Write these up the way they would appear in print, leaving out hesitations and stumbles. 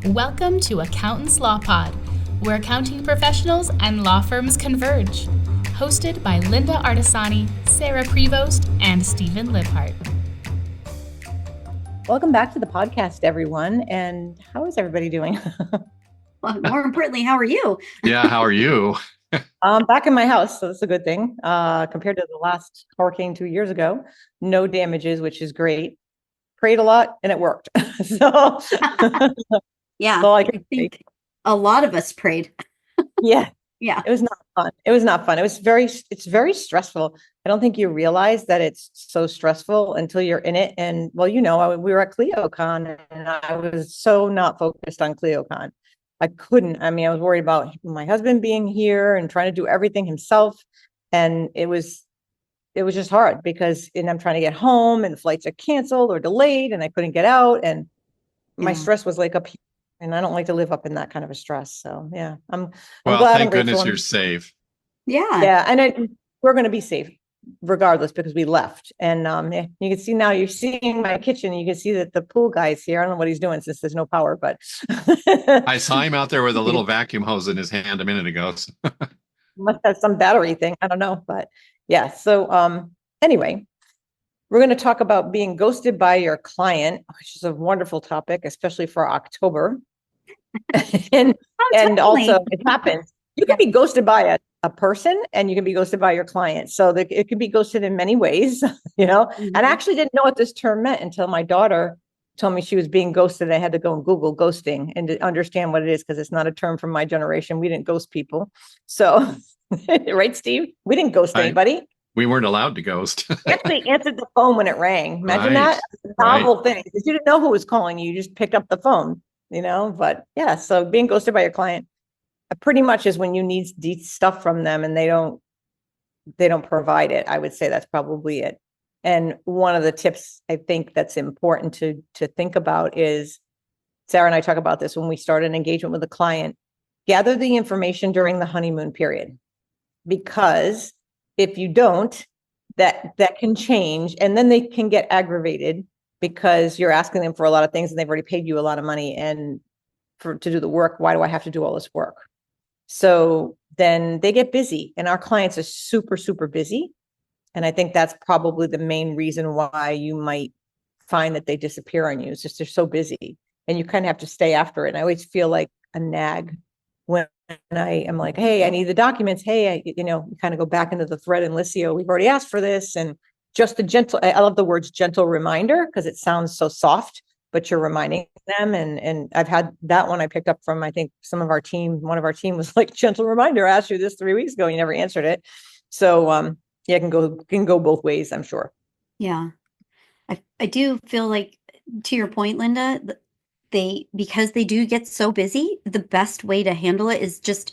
Welcome to Accountants Law Pod, where accounting professionals and law firms converge. Hosted by Lynda Artisani, Sarah Prevost, and Stephen Libhart. Welcome back to the podcast, everyone. And how is everybody doing? Well, more importantly, how are you? Yeah, how are you? I'm back in my house, so that's a good thing. Compared to the last hurricane 2 years ago, no damages, which is great. Prayed a lot and it worked. So Yeah, so I think a lot of us prayed. yeah, Yeah. it was not fun. It's very stressful. I don't think you realize that it's so stressful until you're in it. And well, we were at CleoCon and I was so not focused on CleoCon. I was worried about my husband being here and trying to do everything himself. And it was just hard because I'm trying to get home and flights are canceled or delayed and I couldn't get out. And my stress was like up here. And I don't like to live up in that kind of a stress. So yeah, I'm glad. Thank goodness you're safe. Yeah. Yeah. And we're going to be safe regardless because we left. And you can see now you're seeing my kitchen. You can see that the pool guy's here. I don't know what he's doing since there's no power, but I saw him out there with a little vacuum hose in his hand a minute ago. Must have some battery thing. I don't know, but yeah. So anyway, we're going to talk about being ghosted by your client, which is a wonderful topic, especially for October. and also it happens. You can be ghosted by a person and you can be ghosted by your client. So it can be ghosted in many ways, Mm-hmm. And I actually didn't know what this term meant until my daughter told me she was being ghosted. I had to go and Google ghosting and to understand what it is because it's not a term from my generation. We didn't ghost people. So, right, Steve? We didn't ghost anybody. We weren't allowed to ghost. You actually answered the phone when it rang. Imagine that. It's a novel thing. Because you didn't know who was calling you. You just picked up the phone, But yeah, so being ghosted by your client pretty much is when you need stuff from them and they don't provide it. I would say that's probably it. And one of the tips I think that's important to think about is, Sarah and I talk about this when we start an engagement with a client, gather the information during the honeymoon period. Because if you don't, that can change and then they can get aggravated because you're asking them for a lot of things and they've already paid you a lot of money and to do the work. Why do I have to do all this work? So then they get busy and our clients are super, super busy. And I think that's probably the main reason why you might find that they disappear on you. It's just they're so busy and you kind of have to stay after it. And I always feel like a nag when I am like, hey, I need the documents. Hey, you kind of go back into the thread and Licio, we've already asked for this. And just I love the words gentle reminder because it sounds so soft, but you're reminding them. And I've had that one I picked up from, I think one of our team was like, gentle reminder, I asked you this 3 weeks ago, you never answered it. So yeah, it can go both ways, I'm sure. Yeah. I do feel like, to your point, Lynda, because they do get so busy, the best way to handle it is just,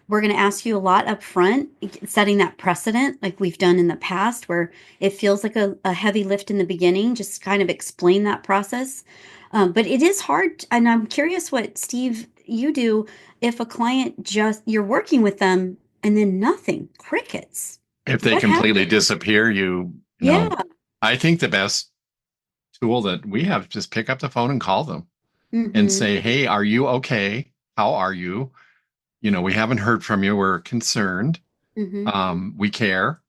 we're going to ask you a lot up front, setting that precedent like we've done in the past where it feels like a heavy lift in the beginning, just kind of explain that process. But it is hard. And I'm curious what, Steve, you do if a client you're working with them and then nothing, crickets. If they completely disappear, you know, I think the best tool that we have is just pick up the phone and call them and say, hey, are you okay? How are you? We haven't heard from you. We're concerned. We care.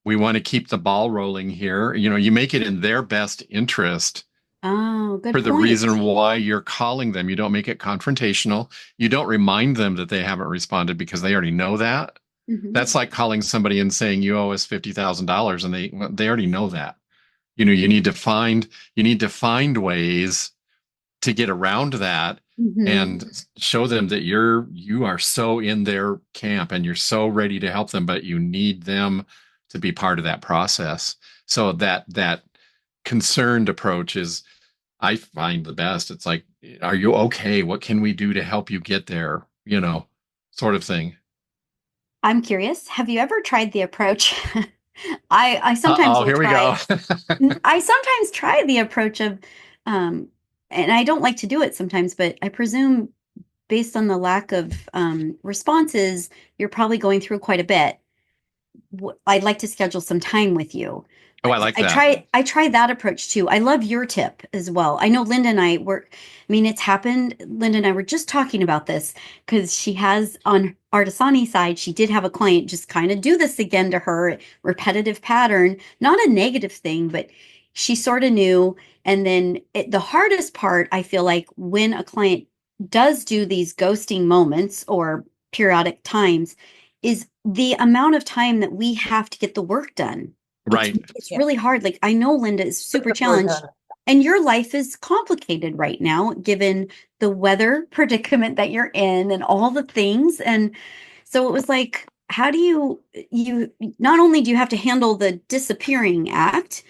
We want to keep the ball rolling here. You make it in their best interest. Oh, good for the point. reason why you're calling them. You don't make it confrontational. You don't remind them that they haven't responded because they already know that. That's like calling somebody and saying you owe us $50,000 and they already know that. You need to find ways to get around that and show them that you are so in their camp and you're so ready to help them, but you need them to be part of that process. So that concerned approach is, I find, the best. It's like, are you okay? What can we do to help you get there? Sort of thing. I'm curious. Have you ever tried the approach? I sometimes will here we go. I sometimes try the approach of, and I don't like to do it sometimes, but I presume based on the lack of responses, you're probably going through quite a bit. I'd like to schedule some time with you Oh, I like that. I try that approach too. I love your tip as well. I know Linda and I were, I mean, it's happened. Linda and I were just talking about this because she has on Artisani's side, she did have a client just kind of do this again to her, repetitive pattern, not a negative thing, but she sort of knew. And then the hardest part, I feel like when a client does do these ghosting moments or periodic times is the amount of time that we have to get the work done. Right. It's really hard. Like I know Lynda is super challenged and your life is complicated right now, given the weather predicament that you're in and all the things. And so it was like, how do you not only do you have to handle the disappearing act,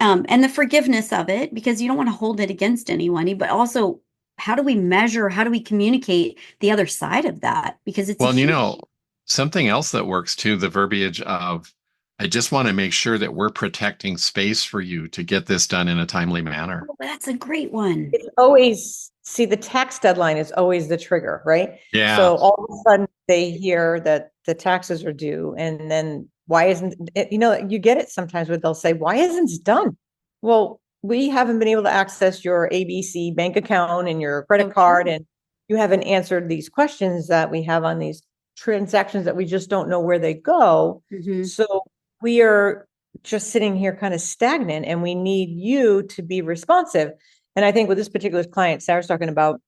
and the forgiveness of it, because you don't want to hold it against anyone, but also how do we measure, how do we communicate the other side of that? Because it's well, something else that works too, the verbiage of, I just want to make sure that we're protecting space for you to get this done in a timely manner. Oh, that's a great one. It's always, see, the tax deadline is always the trigger, right? Yeah. So all of a sudden they hear that the taxes are due, and then why isn't it, you get it sometimes where they'll say, why isn't it done? Well, we haven't been able to access your ABC bank account and your credit card, and you haven't answered these questions that we have on these transactions that we just don't know where they go. So we are just sitting here kind of stagnant, and we need you to be responsive. And I think with this particular client Sarah's talking about,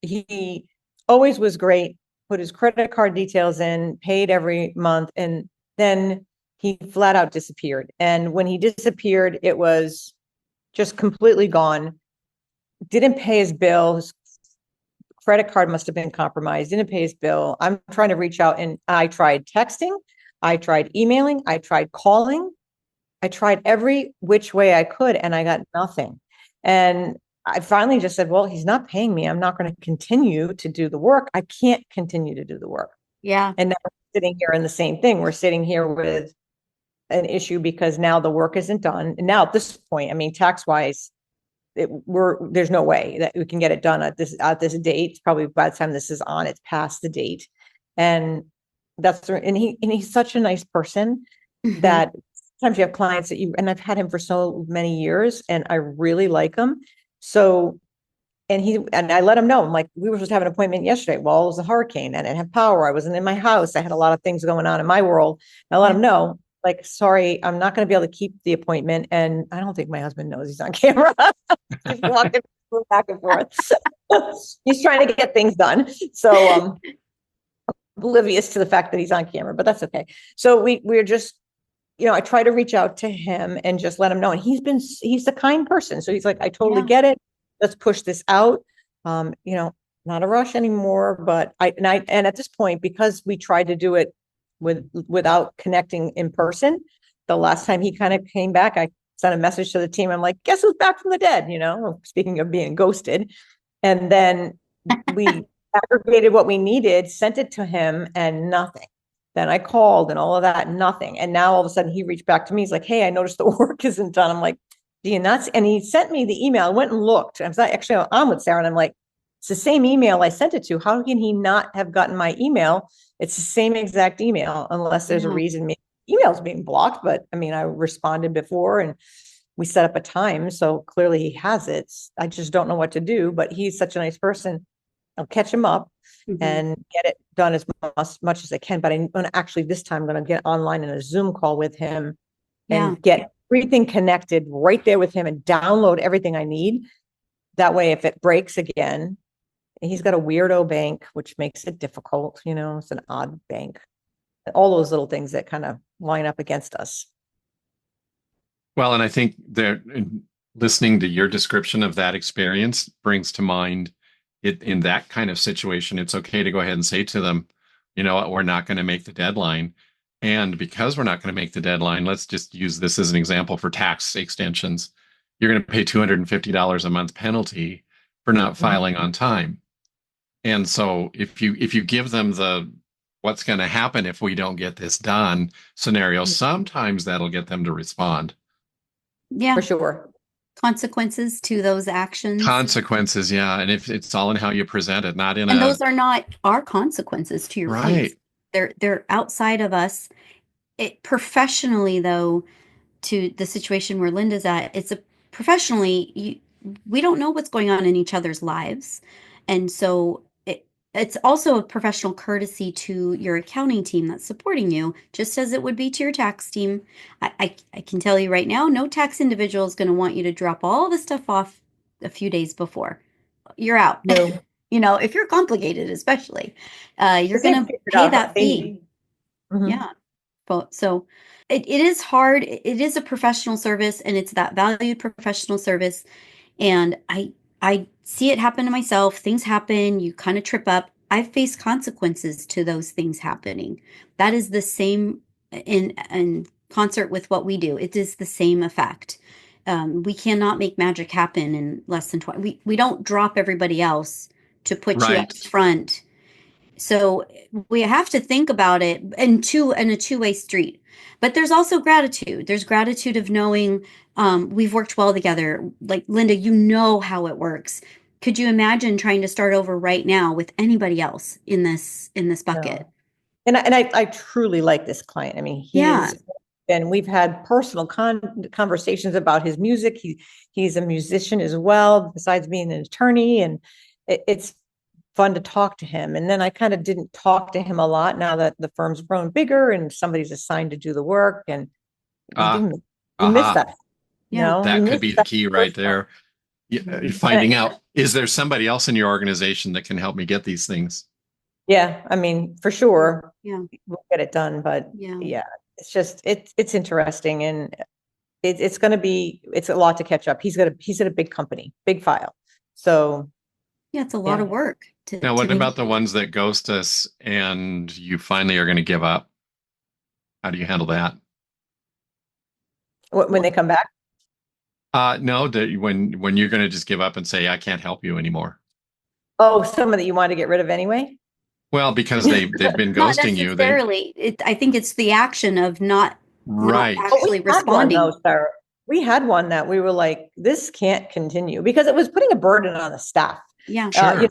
he always was great, put his credit card details in, paid every month, and then he flat out disappeared. And when he disappeared, it was just completely gone. Didn't pay his bill. His credit card must have been compromised. Didn't pay his bill. I'm trying to reach out, and I tried texting, I tried emailing, I tried calling, I tried every which way I could, and I got nothing. And I finally just said, well, he's not paying me. I'm not going to continue to do the work. I can't continue to do the work. Yeah. And now we're sitting here in the same thing. We're sitting here with an issue because now the work isn't done. And now at this point, I mean, tax wise, there's no way that we can get it done at this date. Probably by the time this is on, it's past the date. And he's such a nice person that sometimes you have clients that and I've had him for so many years and I really like him. So, and I let him know, I'm like, we were supposed to have an appointment yesterday. Well, it was a hurricane. I didn't have power. I wasn't in my house. I had a lot of things going on in my world. I let him know, like, sorry, I'm not going to be able to keep the appointment. And I don't think my husband knows he's on camera. He's walking back and forth. He's trying to get things done. So, oblivious to the fact that he's on camera, but that's okay. So we're just, I try to reach out to him and just let him know. And he's a kind person. So he's like, I totally get it. Let's push this out. Not a rush anymore, but and at this point, because we tried to do it without connecting in person, the last time he kind of came back, I sent a message to the team. I'm like, guess who's back from the dead? Speaking of being ghosted. And then we aggregated what we needed, sent it to him, and nothing. Then I called and all of that, nothing. And now all of a sudden he reached back to me. He's like, hey, I noticed the work isn't done. I'm like, do you nuts? And he sent me the email. I went and looked. I was actually on with Sarah, and I'm like, it's the same email I sent it to. How can he not have gotten my email? It's the same exact email, unless there's a reason email's being blocked. But I mean, I responded before and we set up a time. So clearly he has it. I just don't know what to do, but he's such a nice person. I'll catch him up and get it done as much as I can. But I'm going to actually, this time, I'm going to get online in a Zoom call with him and get everything connected right there with him and download everything I need. That way, if it breaks again, he's got a weirdo bank, which makes it difficult. It's an odd bank. All those little things that kind of line up against us. Well, and I think listening to your description of that experience brings to mind in that kind of situation, it's okay to go ahead and say to them, you know what, we're not going to make the deadline. And because we're not going to make the deadline, let's just use this as an example for tax extensions. You're going to pay $250 a month penalty for not filing on time. And so if you give them the what's going to happen if we don't get this done scenario, sometimes that'll get them to respond. Yeah, for sure. Consequences to those actions. Consequences, yeah. And if it's all in how you present it, not in and those are not our consequences, to your point. They're outside of us. Professionally, though, to the situation where Lynda's at, it's a professionally, we don't know what's going on in each other's lives. And so it's also a professional courtesy to your accounting team that's supporting you, just as it would be to your tax team. I can tell you right now, no tax individual is going to want you to drop all the stuff off a few days before. You're out. No. If you're complicated, especially, you're going to pay that fee. Mm-hmm. Yeah. But so it is hard. It is a professional service, and it's that valued professional service. And I see it happen to myself. Things happen, you kind of trip up. I've faced consequences to those things happening. That is the same in concert with what we do. It is the same effect. We cannot make magic happen in less than 20. We don't drop everybody else to put you up front. So we have to think about it in a two-way street. But there's also gratitude. There's gratitude of knowing we've worked well together. Like Lynda, you know how it works. Could you imagine trying to start over right now with anybody else in this bucket? No. And I truly like this client. I mean, and we've had personal conversations about his music. He's a musician as well, besides being an attorney, and it's fun to talk to him. And then I kind of didn't talk to him a lot now that the firm's grown bigger and somebody's assigned to do the work, and you miss that. That could be the key right there. Finding out, is there somebody else in your organization that can help me get these things? Yeah, I mean, for sure. Yeah, we'll get it done. But yeah, it's just it's interesting, and it's going to be a lot to catch up. He's at a big company, big file. So yeah, it's a lot of work. Now, what about the ones that ghost us and you finally are going to give up? How do you handle that? When they come back? No, when you're going to just give up and say, I can't help you anymore. Oh, someone that you want to get rid of anyway? Well, because they've been ghosting you. I think it's the action of not actually responding. Sarah. We had one that we were like, this can't continue, because it was putting a burden on the staff. Yeah, sure.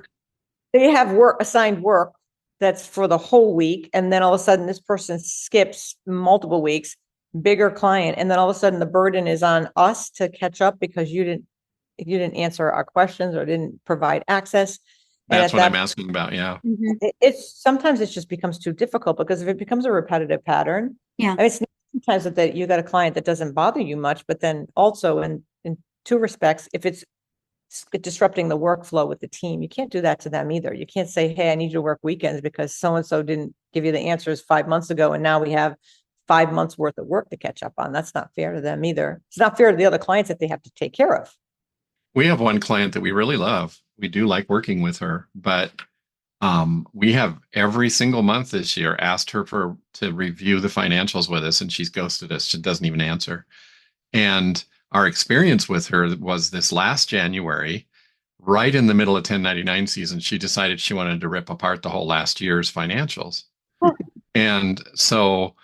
They have assigned work that's for the whole week, and then all of a sudden this person skips multiple weeks, bigger client, and then all of a sudden the burden is on us to catch up because you didn't answer our questions or didn't provide access. That's what I'm asking about. Yeah. It's sometimes it just becomes too difficult, because if it becomes a repetitive pattern, it's sometimes that you got a client that doesn't bother you much, but then also in two respects, if it's disrupting the workflow with the team, you can't do that to them either. You can't say, hey, I need you to work weekends because so-and-so didn't give you the answers 5 months ago, and now we have 5 months worth of work to catch up on. That's not fair to them either. It's not fair to the other clients that they have to take care of. We have one client that we really love. We do like working with her, but we have every single month this year asked her to review the financials with us, and she's ghosted us. She doesn't even answer. And our experience with her was this last January, right in the middle of 1099 season, she decided she wanted to rip apart the whole last year's financials. And so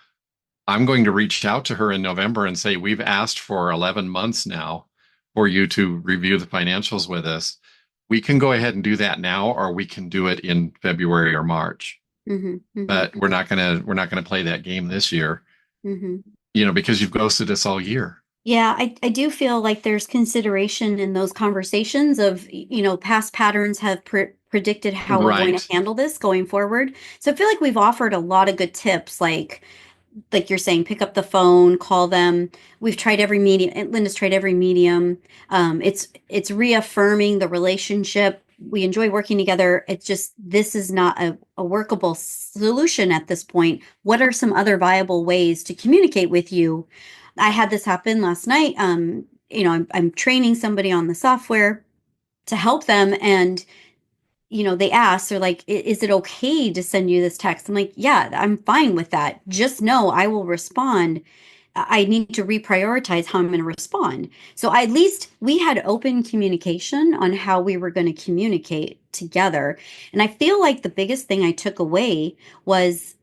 I'm going to reach out to her in November and say, we've asked for 11 months now for you to review the financials with us. We can go ahead and do that now, or we can do it in February or March. But we're not gonna play that game this year. Because you've ghosted us all year. Yeah, I do feel like there's consideration in those conversations of, past patterns have predicted how we're going to handle this going forward. So I feel like we've offered a lot of good tips, like you're saying, pick up the phone, call them. We've tried every medium. Lynda's tried every medium. It's reaffirming the relationship. We enjoy working together. It's just, this is not a workable solution at this point. What are some other viable ways to communicate with you? I had this happen last night. I'm training somebody on the software to help them, and they ask, they're like, is it okay to send you this text? I'm like, yeah, I'm fine with that. Just know I will respond. I need to reprioritize how I'm going to respond. So at least we had open communication on how we were going to communicate together. And I feel like the biggest thing I took away was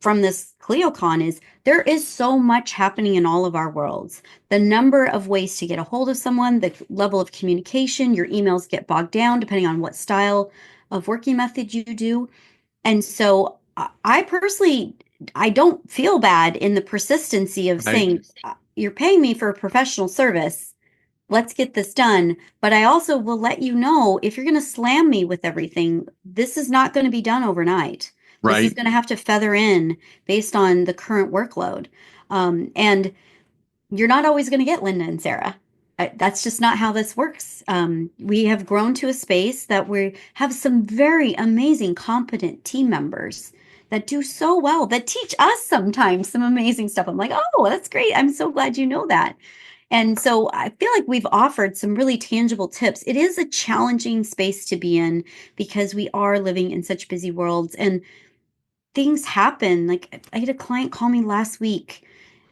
from this CleoCon is there is so much happening in all of our worlds. The number of ways to get a hold of someone, the level of communication, your emails get bogged down depending on what style of working method you do. And so I personally, I don't feel bad in the persistency of saying, you're paying me for a professional service. Let's get this done. But I also will let you know, if you're going to slam me with everything, this is not going to be done overnight. This is Right. going to have to feather in based on the current workload. And you're not always going to get Lynda and Sarah. That's just not how this works. We have grown to a space that we have some very amazing, competent team members that do so well, that teach us sometimes some amazing stuff. I'm like, oh, that's great. I'm so glad you know that. And so I feel like we've offered some really tangible tips. It is a challenging space to be in because we are living in such busy worlds and things happen. Like I had a client call me last week,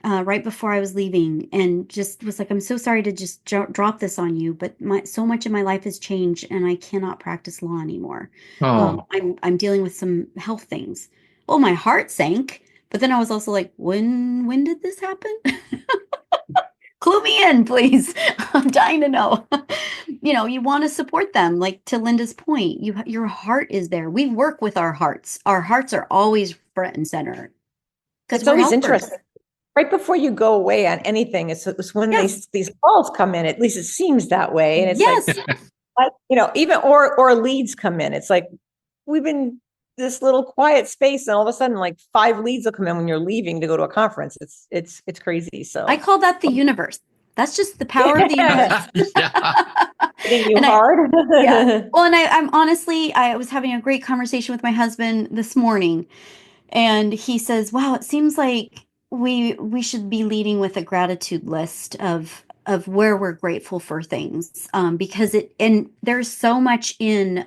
right before I was leaving, and just was like, "I'm so sorry to just drop this on you, but so much of my life has changed, and I cannot practice law anymore. Oh, I'm dealing with some health things." Well, my heart sank, but then I was also like, "When did this happen?" Clue me in, please. I'm dying to know. You want to support them. Like to Lynda's point, your heart is there. We work with our hearts. Our hearts are always front and center because It's we're always helpers. interesting. Right before you go away on anything, it's when Yes. these calls come in, at least it seems that way. And it's Yes. like, even or leads come in. It's like, we've been this little quiet space and all of a sudden like 5 leads will come in when you're leaving to go to a conference. It's crazy. So I call that the universe. That's just the power of the universe. hitting you And hard. Yeah. Well, and I'm honestly, I was having a great conversation with my husband this morning, and he says, "Wow, it seems like we should be leading with a gratitude list of where we're grateful for things, because there's so much in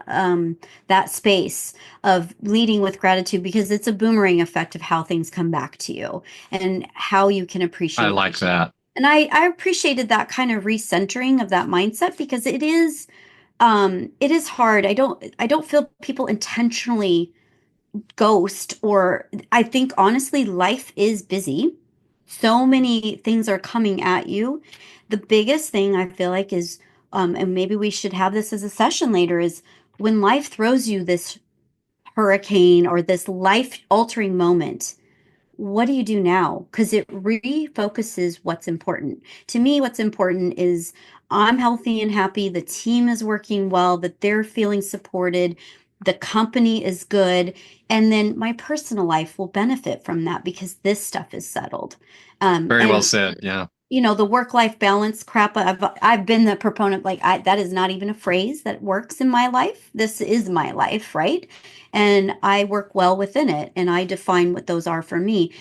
that space of leading with gratitude because it's a boomerang effect of how things come back to you and how you can appreciate I like that. And I appreciated that kind of recentering of that mindset because it is hard. I don't feel people intentionally ghost, or I think honestly life is busy. So many things are coming at you. The biggest thing I feel like is and maybe we should have this as a session later, is when life throws you this hurricane or this life altering moment, what do you do now? Because it refocuses what's important. To me, what's important is I'm healthy and happy. The team is working well, that they're feeling supported. The company is good. And then my personal life will benefit from that because this stuff is settled. Very well said. Yeah. The work-life balance crap, I've been the proponent, like that is not even a phrase that works in my life. This is my life, right? And I work well within it, and I define what those are for me.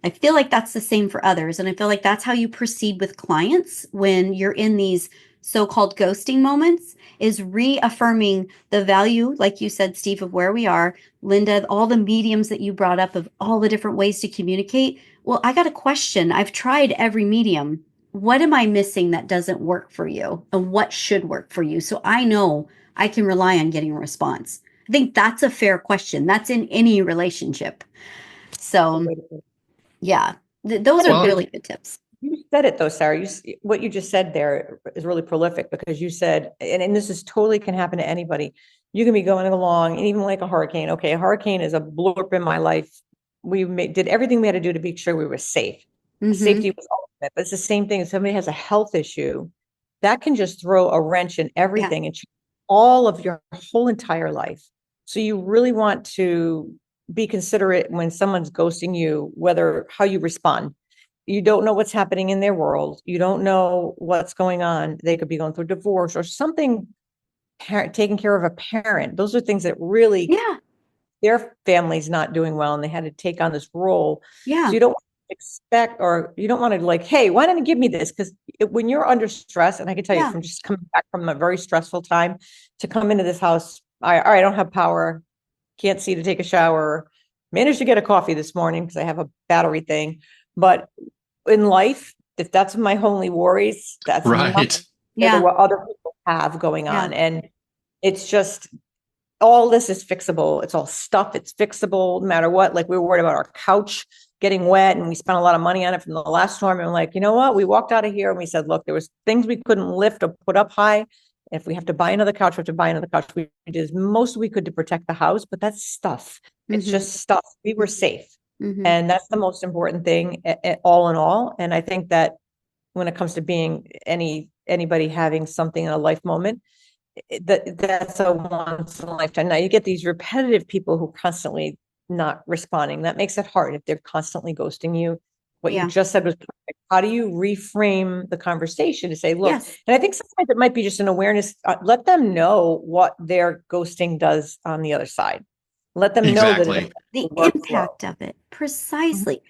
I feel like that's the same for others, and I feel like that's how you proceed with clients when you're in these so-called ghosting moments, is reaffirming the value, like you said, Steve, of where we are. Lynda, all the mediums that you brought up of all the different ways to communicate. Well, I got a question. I've tried every medium. What am I missing that doesn't work for you? And what should work for you? So I know I can rely on getting a response. I think that's a fair question. That's in any relationship. So, yeah, those are really good tips. You said it though, Sarah. What you just said there is really prolific because you said, and this is totally can happen to anybody. You can be going along, and even like a hurricane. Okay, a hurricane is a blurb in my life. We did everything we had to do to be sure we were safe. Mhm. Safety was ultimate, but it's the same thing. If somebody has a health issue, that can just throw a wrench in everything and change all of your whole entire life. So you really want to be considerate when someone's ghosting you, how you respond. You don't know what's happening in their world. You don't know what's going on. They could be going through divorce or something, taking care of a parent. Those are things that really, their family's not doing well and they had to take on this role. Yeah. So you don't expect, or you don't want to like, hey, why don't you give me this? Because when you're under stress, and I can tell you from just coming back from a very stressful time to come into this house, I don't have power, can't see to take a shower, managed to get a coffee this morning because I have a battery thing. But in life, if that's my only worries, that's right. What other people have going on. And it's just, all this is fixable. It's all stuff. It's fixable no matter what. Like we were worried about our couch getting wet and we spent a lot of money on it from the last storm. And I'm like, you know what? We walked out of here and we said, look, there was things we couldn't lift or put up high. If we have to buy another couch, we have to buy another couch. We did as most we could to protect the house, but that's stuff. It's just stuff. We were safe. And that's the most important thing, all in all. And I think that when it comes to being anybody having something in a life moment, that's a once in a lifetime. Now you get these repetitive people who constantly not responding. That makes it hard if they're constantly ghosting you. What you just said was perfect. How do you reframe the conversation to say, look, and I think sometimes it might be just an awareness, let them know what their ghosting does on the other side. Let them know that the impact of it. Precisely.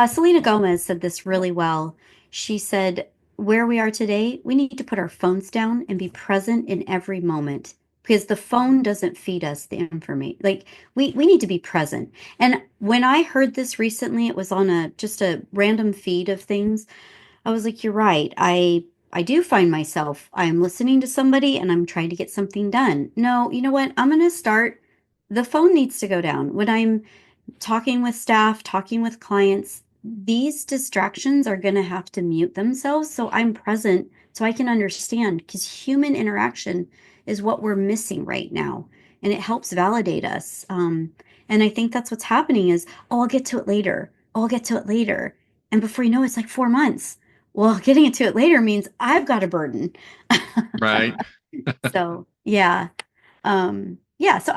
Selena Gomez said this really well. She said, where we are today, we need to put our phones down and be present in every moment, because the phone doesn't feed us the information. Like we need to be present. And when I heard this recently, it was on just a random feed of things. I was like, you're right. I do find myself, I'm listening to somebody and I'm trying to get something done. No, you know what? I'm going to start. The phone needs to go down. When I'm talking with staff, talking with clients, these distractions are going to have to mute themselves so I'm present, so I can understand, because human interaction is what we're missing right now, and it helps validate us. And I think that's what's happening is, oh, I'll get to it later. Oh, I'll get to it later. And before you know it, it's like 4 months. Well, getting it to it later means I've got a burden. Right. So, yeah. So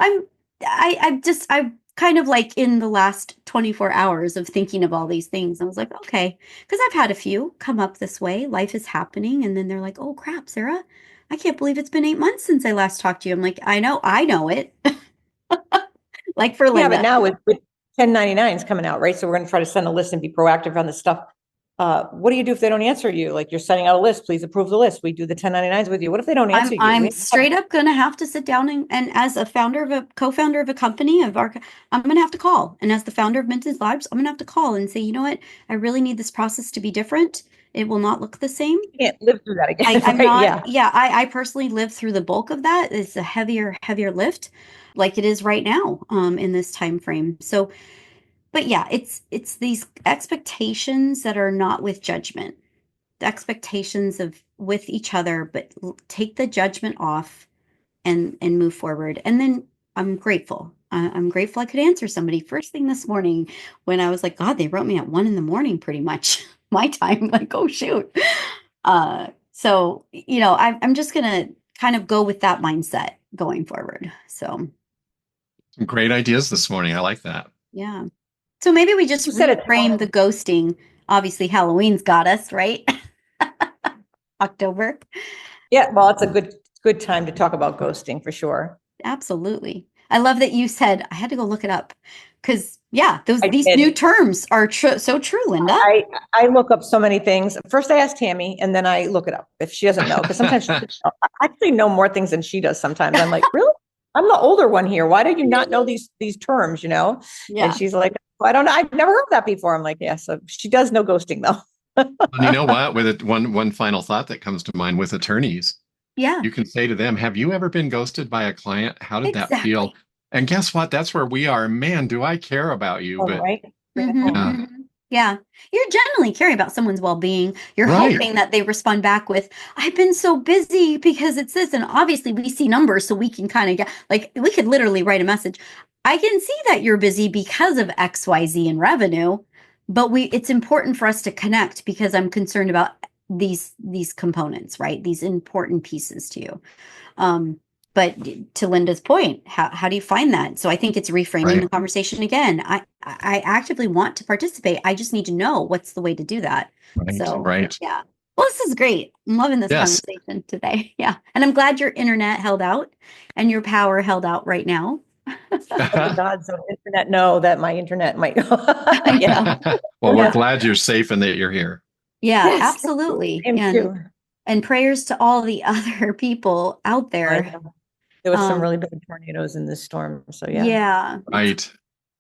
I've kind of like in the last 24 hours of thinking of all these things, I was like, okay, because I've had a few come up this way. Life is happening. And then they're like, oh crap, Sarah, I can't believe it's been 8 months since I last talked to you. I'm like, I know it. Like for Lynda. Yeah, but now with 1099s coming out, right? So we're going to try to send a list and be proactive on this stuff. What do you do if they don't answer you? Like, you're sending out a list, please approve the list. We do the 1099s with you. What if they don't answer you? I'm straight up going to have to sit down and as a co-founder of a company I'm going to have to call. And as the founder of Minted Lives, I'm going to have to call and say, you know what? I really need this process to be different. It will not look the same. You can't live through that again. I'm not. Yeah. I personally lived through the bulk of that. It's a heavier lift, like it is right now, in this time frame. So, but yeah, it's these expectations that are not with judgment, the expectations of with each other, but take the judgment off and move forward. And then I'm grateful. I'm grateful I could answer somebody first thing this morning when I was like, God, they wrote me at 1 a.m, pretty much my time. Like, oh shoot. So, I'm just going to kind of go with that mindset going forward. So great ideas this morning. I like that. Yeah. So maybe we just reframe the ghosting. Obviously Halloween's got us, right? October. Yeah. Well, it's a good time to talk about ghosting for sure. Absolutely. I love that you said, I had to go look it up because these new terms are so true, Lynda. I look up so many things. First I ask Tammy and then I look it up if she doesn't know, because sometimes I actually know more things than she does sometimes. I'm like, really? I'm the older one here. Why do you not know these terms, Yeah. And she's like, well, I don't know. I've never heard that before. I'm like, yeah. So she does know ghosting though. And you know what? With one final thought that comes to mind with attorneys. Yeah. You can say to them, have you ever been ghosted by a client? How did that feel? And guess what? That's where we are. Man, do I care about you? But right. Yeah. You're genuinely caring about someone's well-being. You're hoping that they respond back with, I've been so busy because it's this. And obviously we see numbers, so we can kind of get, like, we could literally write a message. I can see that you're busy because of XYZ in revenue, but it's important for us to connect because I'm concerned about these components, right? These important pieces to you. But to Lynda's point, how do you find that? So I think it's reframing the conversation again. I actively want to participate. I just need to know what's the way to do that. Yeah. Well, this is great. I'm loving this conversation today. Yeah. And I'm glad your internet held out and your power held out right now. Oh God, so internet, no, that my internet might. Well, we're glad you're safe and that you're here. Yeah, absolutely. And prayers to all the other people out there. There was some really big tornadoes in this storm. So yeah. Right.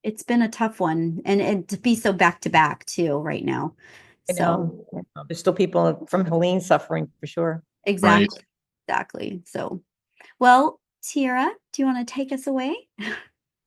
It's been a tough one. And to be so back to back too right now. So there's still people from Helene suffering for sure. Exactly. Right. Exactly. So, well, Tiara, do you want to take us away?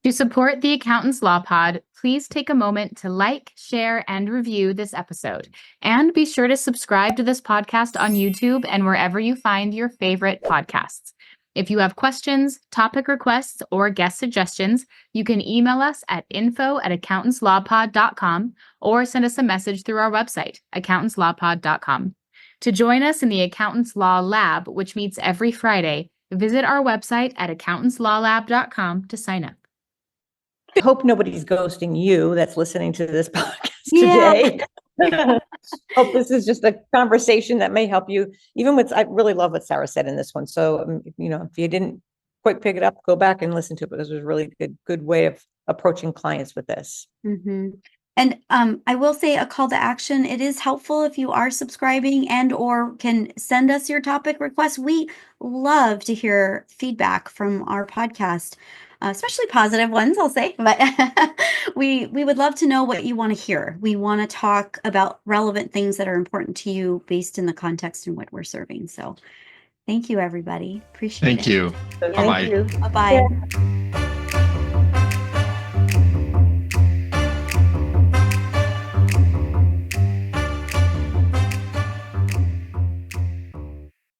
To support the Accountants Law Pod, please take a moment to like, share, and review this episode. And be sure to subscribe to this podcast on YouTube and wherever you find your favorite podcasts. If you have questions, topic requests, or guest suggestions, you can email us at info@accountantslawpod.com or send us a message through our website, accountantslawpod.com. To join us in the Accountants Law Lab, which meets every Friday, visit our website at accountantslawlab.com to sign up. I hope nobody's ghosting you that's listening to this podcast Yeah. today. Hope this is just a conversation that may help you. I really love what Sarah said in this one. So, if you didn't quite pick it up, go back and listen to it, because it was a really good way of approaching clients with this. Mm-hmm. And I will say a call to action. It is helpful if you are subscribing and or can send us your topic requests. We love to hear feedback from our podcast, especially positive ones, I'll say. But we would love to know what you want to hear. We want to talk about relevant things that are important to you based in the context in what we're serving. So thank you, everybody. Appreciate it. Thank you. So Bye-bye. thank you. Bye-bye. Yeah.